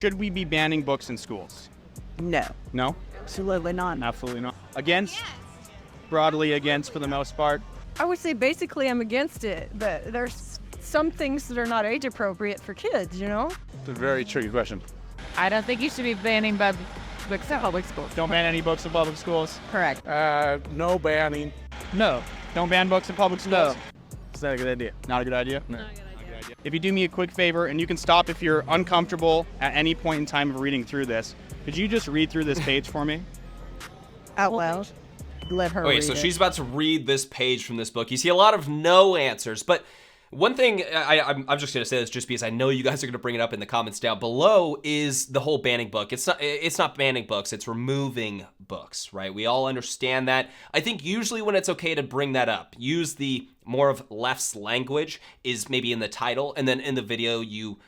Should we be banning books in schools? No, No? absolutely not. Absolutely not. Against? Broadly against for the most part? I would say basically I'm against it, but there's some things that are not age appropriate for kids, you know? It's a very tricky question. I don't think you should be banning books in public schools. Don't ban any books in public schools? Correct. No banning. No. Don't ban books in public schools? It's not a good idea. Not a good idea? No. If you do me a quick favor, and you can stop if you're uncomfortable at any point in time of reading through this, could you just read through this page for me? Out loud. Let her Okay, read so it. she's about to read this page from this book. You see a lot of no answers, but one thing I'm just going to say this just because I know you guys are going to bring it up in the comments down below is the whole banning book. It's not banning books, it's removing books, right? We all understand that. I think usually when it's okay to bring that up, use the more of left's language is maybe in the title, and then in the video you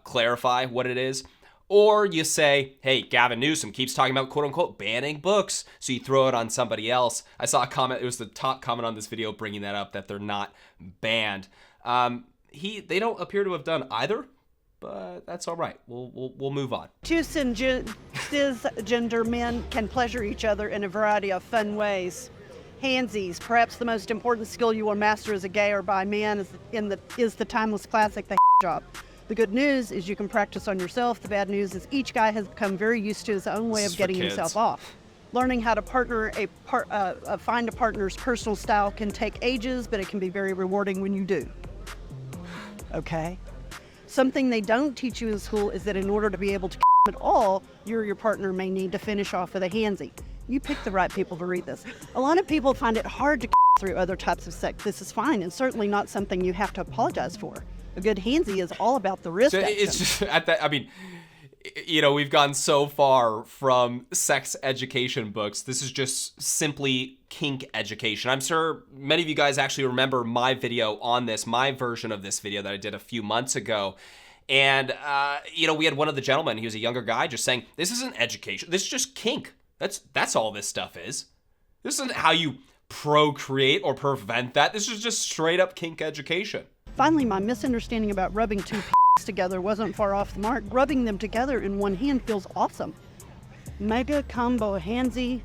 clarify what it is. Or you say, hey, Gavin Newsom keeps talking about quote-unquote banning books, so you throw it on somebody else. I saw a comment, it was the top comment on this video bringing that up, that they're not banned. They don't appear to have done either, but that's all right. We'll move on. Cisgender men can pleasure each other in a variety of fun ways. Handsies, perhaps the most important skill you will master as a gay or bi man is the timeless classic, the job. The good news is you can practice on yourself. The bad news is each guy has become very used to his own way of getting himself off. Learning how to find a partner's personal style can take ages, but it can be very rewarding when you do. Okay? Something they don't teach you in school is that in order to be able to at all, you or your partner may need to finish off with a handsie. You pick the right people to read this. A lot of people find it hard to through other types of sex. This is fine and certainly not something you have to apologize for. A good handsie is all about the wrist action. It's just at that. I mean, you know, we've gone so far from sex education books. This is just simply kink education. I'm sure many of you guys actually remember my video on this, my version of this video that I did a few months ago. And, you know, we had one of the gentlemen, he was a younger guy, just saying, this isn't education. This is just kink. That's all this stuff is. This isn't how you procreate or prevent that. This is just straight up kink education. Finally, my misunderstanding about rubbing two together wasn't far off the mark. Rubbing them together in one hand feels awesome. Mega combo handsie.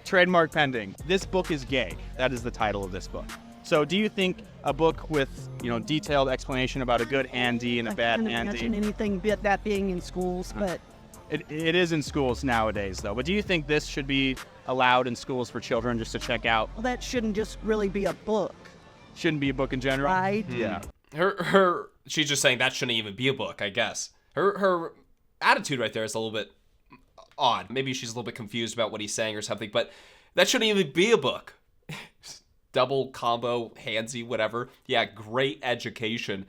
Trademark pending. This book is gay. That is the title of this book. So do you think a book with, you know, detailed explanation about a good handy and a bad I can't handy? imagine anything but that being in schools, but It is in schools nowadays, though. But do you think this should be allowed in schools for children just to check out? well, that shouldn't just really be a book, Shouldn't be a book in general? right? Yeah. She's just saying that shouldn't even be a book, I guess. Her attitude right there is a little bit odd. Maybe she's a little bit confused about what he's saying or something, but that shouldn't even be a book. Double combo, handsy, whatever. Yeah, great education.